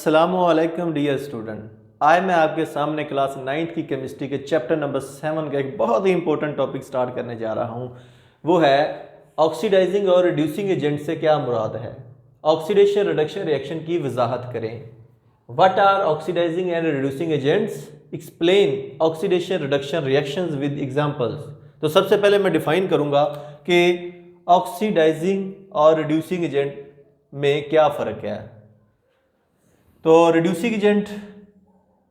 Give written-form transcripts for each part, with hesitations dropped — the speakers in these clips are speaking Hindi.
अस्सलामुअलैकुम डियर स्टूडेंट। आज मैं आपके सामने क्लास 9th की केमिस्ट्री के चैप्टर नंबर 7 का एक बहुत ही इंपॉर्टेंट टॉपिक स्टार्ट करने जा रहा हूँ। वो है ऑक्सीडाइजिंग और रिड्यूसिंग एजेंट से क्या मुराद है। ऑक्सीडेशन रिडक्शन रिएक्शन की वजाहत करें। What are oxidising and reducing agents, explain oxidation reduction reactions with examples. तो सबसे पहले मैं डिफाइन करूंगा कि ऑक्सीडाइजिंग और रिड्यूसिंग एजेंट में क्या फ़र्क है। तो रिड्यूसिंग एजेंट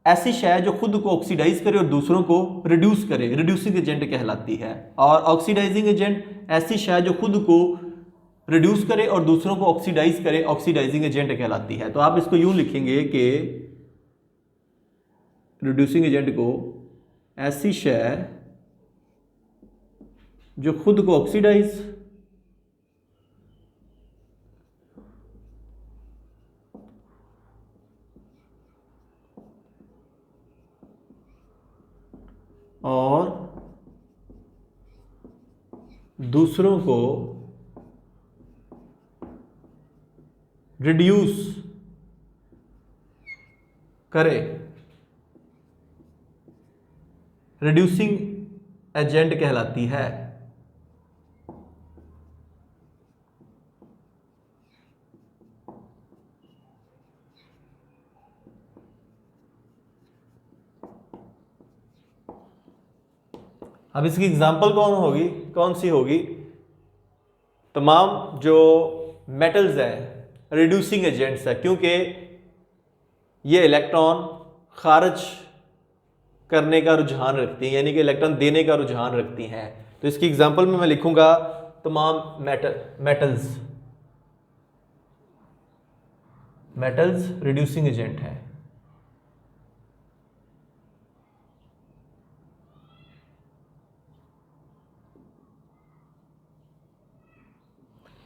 ऐसी शय है जो खुद को ऑक्सीडाइज करे और दूसरों को रिड्यूस करे, रिड्यूसिंग एजेंट कहलाती है। और ऑक्सीडाइजिंग एजेंट ऐसी शय जो खुद को रिड्यूस करे और दूसरों को ऑक्सीडाइज करे, ऑक्सीडाइजिंग एजेंट कहलाती है। तो आप इसको यूं लिखेंगे कि रिड्यूसिंग एजेंट को ऐसी शय जो खुद को ऑक्सीडाइज और दूसरों को रिड्यूस करे, रिड्यूसिंग एजेंट कहलाती है। अब इसकी एग्जांपल कौन सी होगी? तमाम जो मेटल्स हैं रिड्यूसिंग एजेंट्स है, क्योंकि ये इलेक्ट्रॉन खारिज करने का रुझान रखती हैं, यानी कि इलेक्ट्रॉन देने का रुझान रखती हैं। तो इसकी एग्जांपल में मैं लिखूंगा तमाम मेटल्स रिड्यूसिंग एजेंट हैं।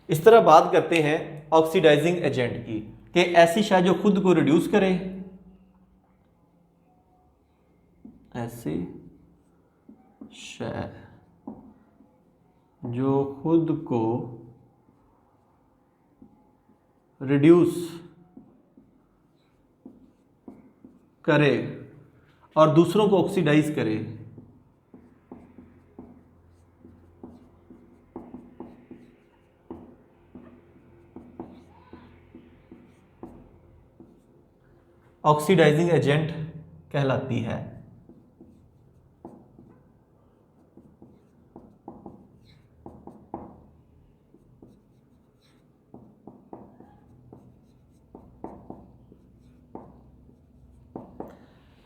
इस तरह बात करते हैं ऑक्सीडाइजिंग एजेंट की कि ऐसी शय जो खुद को रिड्यूस करे, ऐसी शय जो खुद को रिड्यूस करे और दूसरों को ऑक्सीडाइज करे। ऑक्सीडाइजिंग एजेंट कहलाती है।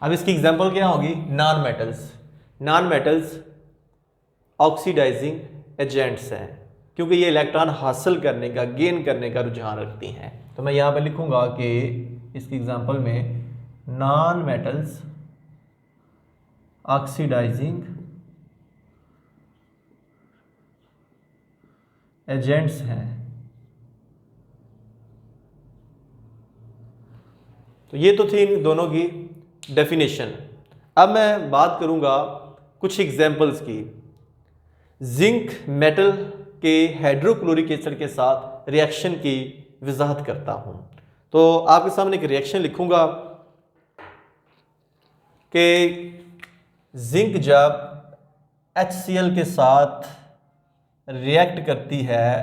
अब इसकी एग्जांपल क्या होगी? नॉन मेटल्स ऑक्सीडाइजिंग एजेंट्स हैं, क्योंकि ये इलेक्ट्रॉन हासिल करने का, गेन करने का रुझान रखती हैं। तो मैं यहां पे लिखूंगा कि इसकी एग्जांपल में नॉन मेटल्स ऑक्सीडाइजिंग एजेंट्स हैं। तो ये तो थी इन दोनों की डेफिनेशन। अब मैं बात करूंगा कुछ एग्जांपल्स की। जिंक मेटल के हाइड्रोक्लोरिक एसिड के साथ रिएक्शन की वजाहत करता हूं। तो आपके सामने एक रिएक्शन लिखूंगा कि जिंक जब HCl के साथ रिएक्ट करती है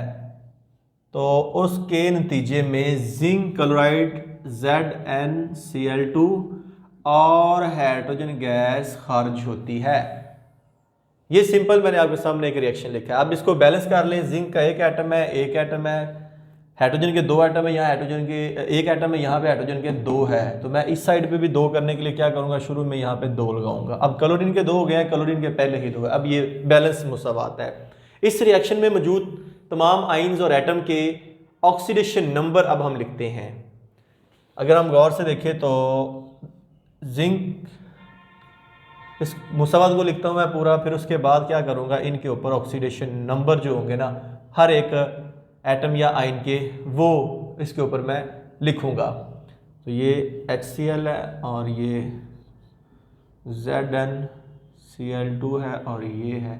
तो उसके नतीजे में जिंक क्लोराइड ZnCl2 और हाइड्रोजन गैस खारिज होती है। ये सिंपल मैंने आपके सामने एक रिएक्शन लिखा है। आप इसको बैलेंस कर लें। जिंक का एक एटम है, हाइड्रोजन के 2 एटम है, यहाँ हाइड्रोजन के 1 एटम है, यहाँ पे हाइड्रोजन के 2 है। तो मैं इस साइड पे भी 2 करने के लिए क्या करूँगा? शुरू में यहाँ पे 2 लगाऊंगा। अब क्लोरीन के 2 हो गए हैं, क्लोरीन के पहले ही 2 है। अब ये बैलेंस मुसावात है। इस रिएक्शन में मौजूद तमाम आइंस और एटम के ऑक्सीडेशन नंबर अब हम लिखते हैं। अगर हम गौर से देखें तो जिंक, इस मुसावात को लिखता हूँ मैं पूरा, फिर उसके बाद क्या करूँगा? इनके ऊपर ऑक्सीडेशन नंबर जो होंगे ना हर एक एटम या आयन के, वो इसके ऊपर मैं लिखूंगा। तो ये HCl है और ये ZnCl2 है और ये है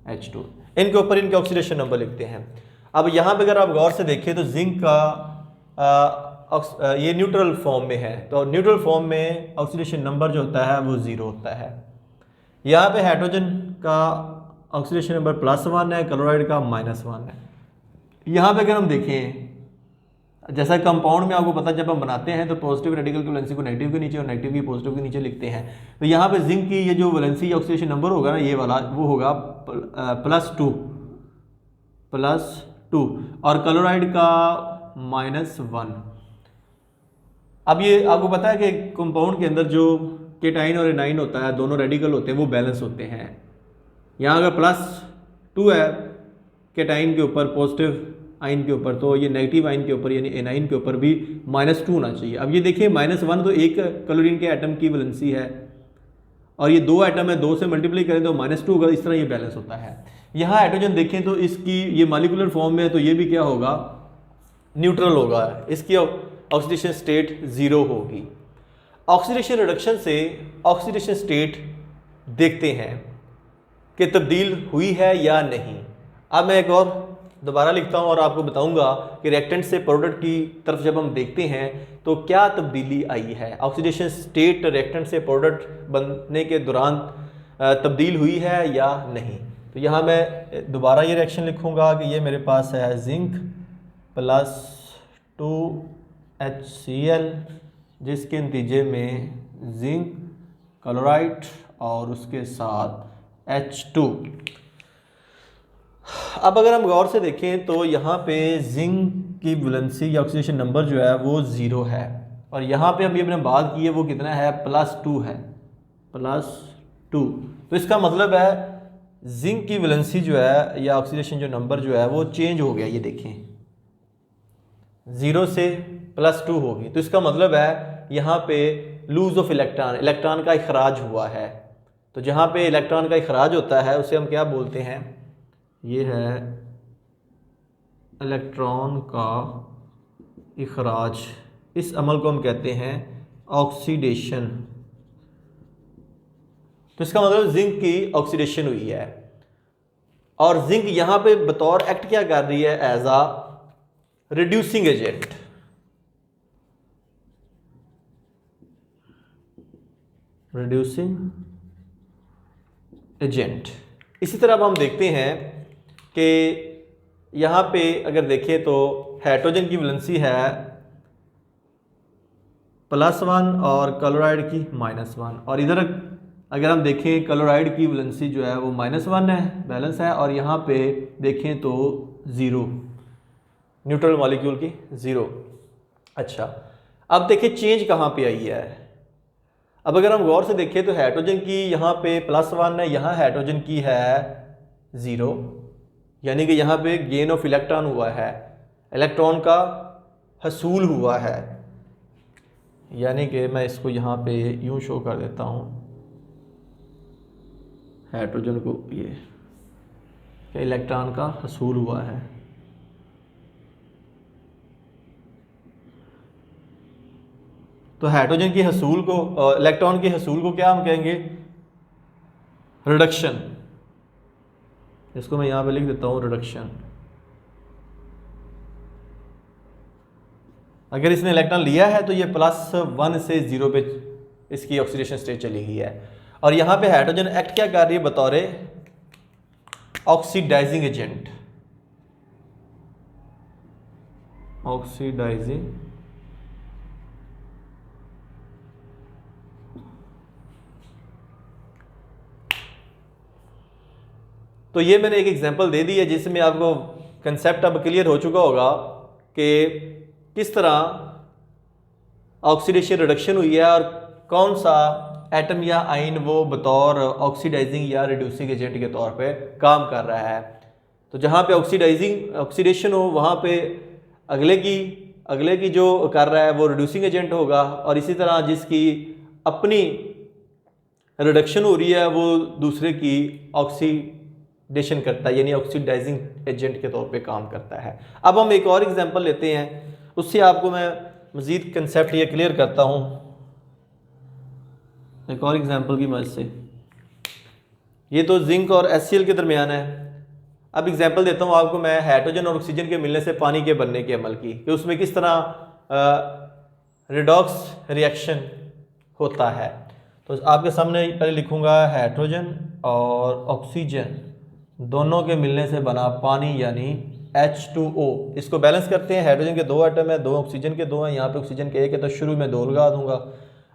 H2। इनके ऊपर इनके ऑक्सीडेशन नंबर लिखते हैं। अब यहाँ पे अगर आप गौर से देखें तो जिंक का ये न्यूट्रल फॉर्म में है, तो न्यूट्रल फॉर्म में ऑक्सीडेशन नंबर जो होता है वो 0 होता है। यहाँ पे हाइड्रोजन का ऑक्सीडेशन नंबर +1 है, क्लोराइड का -1 है। यहाँ पे अगर हम देखें, जैसा कंपाउंड में आपको पता है, जब हम बनाते हैं तो पॉजिटिव रेडिकल की वैलेंसी को नेगेटिव के नीचे और नेगेटिव की पॉजिटिव के नीचे लिखते हैं। तो यहाँ पे जिंक की ये जो वैलेंसी या ऑक्सीडेशन नंबर होगा ना, ये वाला, वो होगा +2 और क्लोराइड का -1। अब ये आपको पता है कि कंपाउंड के अंदर जो केटाइन और एनाइन होता है, दोनों रेडिकल होते हैं, वो बैलेंस होते हैं। यहाँ अगर +2 है केटाइन के ऊपर, पॉजिटिव आइन के ऊपर, तो ये नेगेटिव आइन के ऊपर यानी एनाइन के ऊपर भी -2 होना चाहिए। अब ये देखिए -1 तो एक क्लोरीन के एटम की वैलेंसी है और ये 2 एटम है, 2 से मल्टीप्लाई करें तो -2 होगा। इस तरह ये बैलेंस होता है। यहाँ हाइड्रोजन देखें तो इसकी ये मॉलिक्यूलर फॉर्म में है, तो ये भी क्या होगा, न्यूट्रल होगा, इसकी ऑक्सीडेशन स्टेट 0 होगी। ऑक्सीडेशन रिडक्शन से ऑक्सीडेशन स्टेट देखते हैं कि तब्दील हुई है या नहीं। अब मैं एक और दोबारा लिखता हूं और आपको बताऊंगा कि रिएक्टेंट से प्रोडक्ट की तरफ जब हम देखते हैं तो क्या तब्दीली आई है। ऑक्सीडेशन स्टेट रिएक्टेंट से प्रोडक्ट बनने के दौरान तब्दील हुई है या नहीं। तो यहाँ मैं दोबारा ये रिएक्शन लिखूंगा कि ये मेरे पास है जिंक +2HCl, जिसके नतीजे में जिंक क्लोराइड और उसके साथ H2। अब अगर हम गौर से देखें तो यहाँ पे जिंक की वैलेंसी या ऑक्सीडेशन नंबर जो है वो 0 है और यहाँ पे अभी हमने बात की है वो कितना है, +2 है, +2। तो इसका मतलब है जिंक की वैलेंसी जो है या ऑक्सीडेशन जो नंबर जो है वो चेंज हो गया। ये देखें 0 से +2 होगी, तो इसका मतलब है यहाँ पे लूज ऑफ इलेक्ट्रॉन का इखराज हुआ है। तो जहाँ पे इलेक्ट्रॉन का इखराज होता है उसे हम क्या बोलते हैं, ये है इलेक्ट्रॉन का इखराज। इस अमल को हम कहते हैं ऑक्सीडेशन। तो इसका मतलब जिंक की ऑक्सीडेशन हुई है और जिंक यहाँ पे बतौर एक्ट क्या कर रही है, as a reducing agent. Reducing agent. इसी तरह अब हम देखते हैं कि यहाँ पे अगर देखें तो हाइड्रोजन की वैलेंसी है +1 और क्लोराइड की -1, और इधर अगर हम देखें क्लोराइड की वैलेंसी जो है वो -1 है, बैलेंस है, और यहाँ पे देखें तो 0, न्यूट्रल मॉलिक्यूल की 0। अच्छा, अब देखिए चेंज कहाँ पे आई है। अब अगर हम गौर से देखें तो हाइड्रोजन की यहाँ पे +1 है, यहाँ हाइड्रोजन की है 0, यानी कि यहाँ पे गेन ऑफ इलेक्ट्रॉन हुआ है, इलेक्ट्रॉन का हसूल हुआ है। यानी कि मैं इसको यहाँ पे यूँ शो कर देता हूँ हाइड्रोजन को, ये इलेक्ट्रॉन का हसूल हुआ है। तो हाइड्रोजन की हसूल को, इलेक्ट्रॉन के हसूल को क्या हम कहेंगे, रिडक्शन। इसको मैं यहाँ पे लिख देता हूँ रिडक्शन। अगर इसने इलेक्ट्रॉन लिया है तो ये +1 से 0 पे इसकी ऑक्सीडेशन स्टेट चली गई है, और यहाँ पे हाइड्रोजन एक्ट क्या कर रही है, बतौर ऑक्सीडाइजिंग एजेंट। ऑक्सीडाइजिंग तो ये मैंने एक एग्जांपल दे दी है जिसमें आपको कंसेप्ट अब क्लियर हो चुका होगा कि किस तरह ऑक्सीडेशन रिडक्शन हुई है और कौन सा एटम या आइन वो बतौर ऑक्सीडाइजिंग या रिड्यूसिंग एजेंट के तौर पे काम कर रहा है। तो जहाँ पे ऑक्सीडेशन हो वहाँ पे अगले की जो कर रहा है वो रिड्यूसिंग एजेंट होगा, और इसी तरह जिसकी अपनी रिडक्शन हो रही है वो दूसरे की ऑक्सीडेशन करता है, यानी ऑक्सीडाइजिंग एजेंट के तौर पे काम करता है। अब हम एक और एग्जांपल लेते हैं, उससे आपको मैं मज़ीद कंसेप्ट ये क्लियर करता हूँ एक और एग्जांपल की मदद से। ये तो जिंक और HCl के दरमियान है। अब एग्जांपल देता हूँ आपको मैं हाइड्रोजन और ऑक्सीजन के मिलने से पानी के बनने के अमल की, कि उसमें किस तरह रिडॉक्स रिएक्शन होता है। तो आपके सामने पहले लिखूंगा हाइड्रोजन और ऑक्सीजन दोनों के मिलने से बना पानी यानी H2O। इसको बैलेंस करते हैं। हाइड्रोजन के 2 एटम है, 2 ऑक्सीजन के 2 हैं, यहाँ पे ऑक्सीजन के 1 है तो शुरू में 2 लगा दूंगा।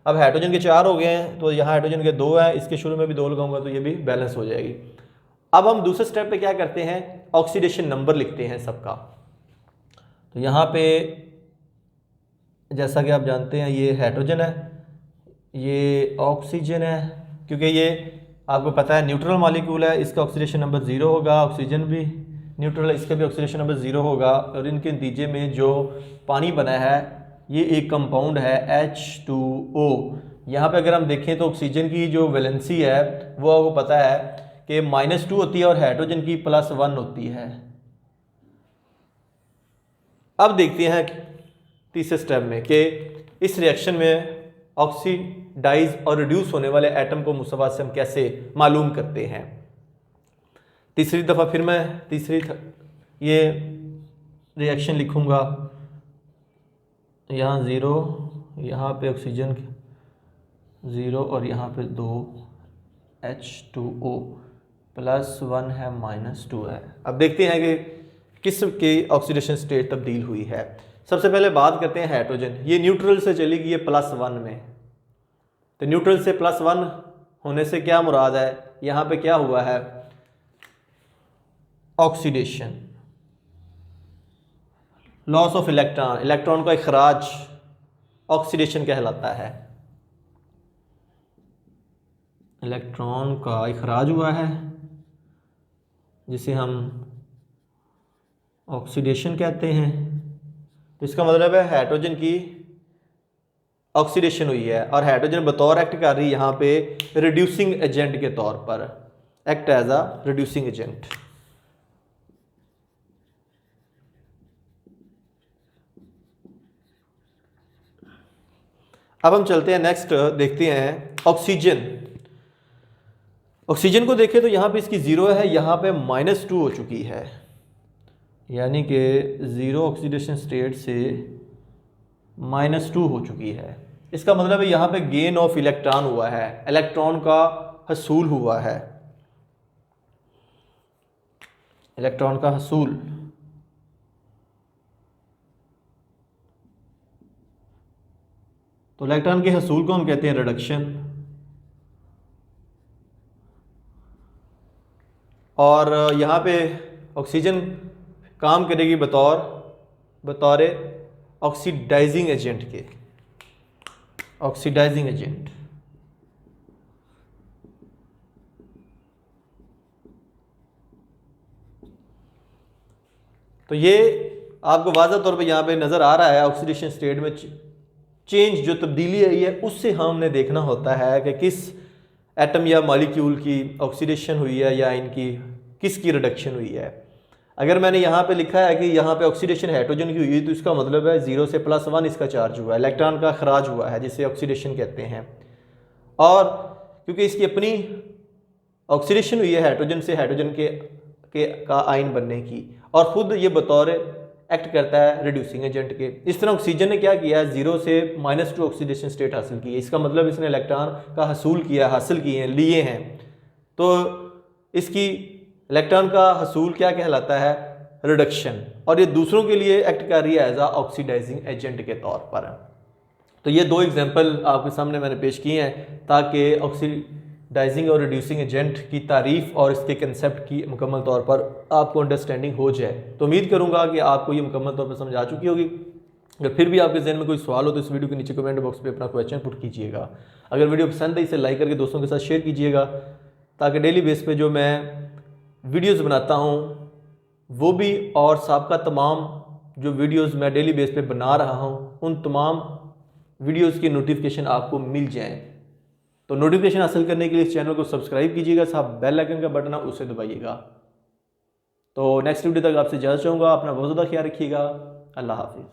अब हाइड्रोजन के 4 हो गए हैं तो यहाँ हाइड्रोजन के 2 हैं, इसके शुरू में भी 2 लगाऊंगा तो ये भी बैलेंस हो जाएगी। अब हम दूसरे स्टेप पे क्या करते हैं, ऑक्सीडेशन नंबर लिखते हैं सबका। तो यहाँ पे जैसा कि आप जानते हैं ये हाइड्रोजन है, ये ऑक्सीजन है, क्योंकि ये आपको पता है न्यूट्रल मॉलिक्यूल है, इसका ऑक्सीडेशन नंबर 0 होगा। ऑक्सीजन भी न्यूट्रल है, इसका भी ऑक्सीडेशन नंबर 0 होगा। और इनके नतीजे में जो पानी बना है ये एक कंपाउंड है H2O। यहाँ पे अगर हम देखें तो ऑक्सीजन की जो वैलेंसी है वो आपको पता है कि -2 होती है और हाइड्रोजन की +1 होती है। अब देखते हैं तीसरे स्टेप में कि इस रिएक्शन में ऑक्सीडाइज और रिड्यूस होने वाले एटम को मुसव्वा से हम कैसे मालूम करते हैं। तीसरी दफ़ा फिर मैं ये रिएक्शन लिखूँगा, यहाँ 0, यहाँ पे ऑक्सीजन 0 और यहाँ पे 2 H2O +1 है -2 है। अब देखते हैं कि किस की ऑक्सीडेशन स्टेट तब्दील हुई है। सबसे पहले बात करते हैं हाइड्रोजन, ये न्यूट्रल से चली गई है +1 में। तो न्यूट्रल से +1 होने से क्या मुराद है, यहाँ पे क्या हुआ है, oxidation, loss of electron, electron का इखराज ऑक्सीडेशन कहलाता है। इलेक्ट्रॉन का इखराज हुआ है जिसे हम ऑक्सीडेशन कहते हैं। तो इसका मतलब है हाइड्रोजन की ऑक्सीडेशन हुई है और हाइड्रोजन बतौर एक्ट कर रही है यहाँ पे रिड्यूसिंग एजेंट के तौर पर, act as a reducing agent. अब हम चलते हैं नेक्स्ट, देखते हैं ऑक्सीजन। ऑक्सीजन को देखें तो यहाँ पे इसकी 0 है, यहाँ पे -2 हो चुकी है, यानी कि 0 ऑक्सीडेशन स्टेट से -2 हो चुकी है। इसका मतलब है यहाँ पे गेन ऑफ इलेक्ट्रॉन हुआ है, इलेक्ट्रॉन का हसूल हुआ है, इलेक्ट्रॉन का हसूल। तो इलेक्ट्रॉन के हसूल को हम कहते हैं रिडक्शन। और यहाँ पे ऑक्सीजन काम करेगी बतौर ऑक्सीडाइजिंग एजेंट के, ऑक्सीडाइजिंग एजेंट। तो ये आपको वाज़ह तौर पे यहाँ पे नज़र आ रहा है ऑक्सीडेशन स्टेट में चेंज, जो तब्दीली आई है उससे हमने देखना होता है कि किस एटम या मॉलिक्यूल की ऑक्सीडेशन हुई है या इनकी किसकी रिडक्शन हुई है। अगर मैंने यहाँ पे लिखा है कि यहाँ पे ऑक्सीडेशन हाइड्रोजन की हुई है तो इसका मतलब है 0 से +1 इसका चार्ज हुआ है, इलेक्ट्रॉन का खराज हुआ है जिसे ऑक्सीडेशन कहते हैं। और क्योंकि इसकी अपनी ऑक्सीडेशन हुई है हाइड्रोजन से, हाइड्रोजन का आयन बनने की, और ख़ुद ये बतौर एक्ट करता है रिड्यूसिंग एजेंट के। इस तरह ऑक्सीजन ने क्या किया है, 0 से -2 ऑक्सीडेशन स्टेट हासिल की है। इसका मतलब इसने इलेक्ट्रॉन का हसूल किया, हासिल किए हैं, लिए हैं। तो इसकी इलेक्ट्रॉन का हसूल क्या कहलाता है, रिडक्शन, और ये दूसरों के लिए एक्ट कर रही है एज आ ऑक्सीडाइजिंग एजेंट के तौर पर। तो ये 2 एग्जांपल आपके सामने मैंने पेश किए हैं ताकि ऑक्सीडाइजिंग और रिड्यूसिंग एजेंट की तारीफ़ और इसके कंसेप्ट की मुकम्मल तौर पर आपको अंडरस्टैंडिंग हो जाए। तो उम्मीद करूँगा कि आपको ये मुकम्मल तौर पर समझ आ चुकी होगी। अगर फिर भी आपके जहन में कोई सवाल हो तो इस वीडियो के नीचे कमेंट बॉक्स में अपना क्वेश्चन पुट कीजिएगा। अगर वीडियो पसंद है इसे लाइक करके दोस्तों के साथ शेयर कीजिएगा ताकि डेली बेस पे जो मैं वीडियोस बनाता हूँ वो भी और सबका तमाम जो वीडियोस मैं डेली बेस पे बना रहा हूँ उन तमाम वीडियोस की नोटिफिकेशन आपको मिल जाए। तो नोटिफिकेशन हासिल करने के लिए इस चैनल को सब्सक्राइब कीजिएगा, साथ बेल आइकन का बटन है उसे दबाइएगा। तो नेक्स्ट वीडियो तक आपसे इजाज़त चाहूँगा। अपना बहुत ज़्यादा ख्याल रखिएगा। अल्लाह हाफिज़।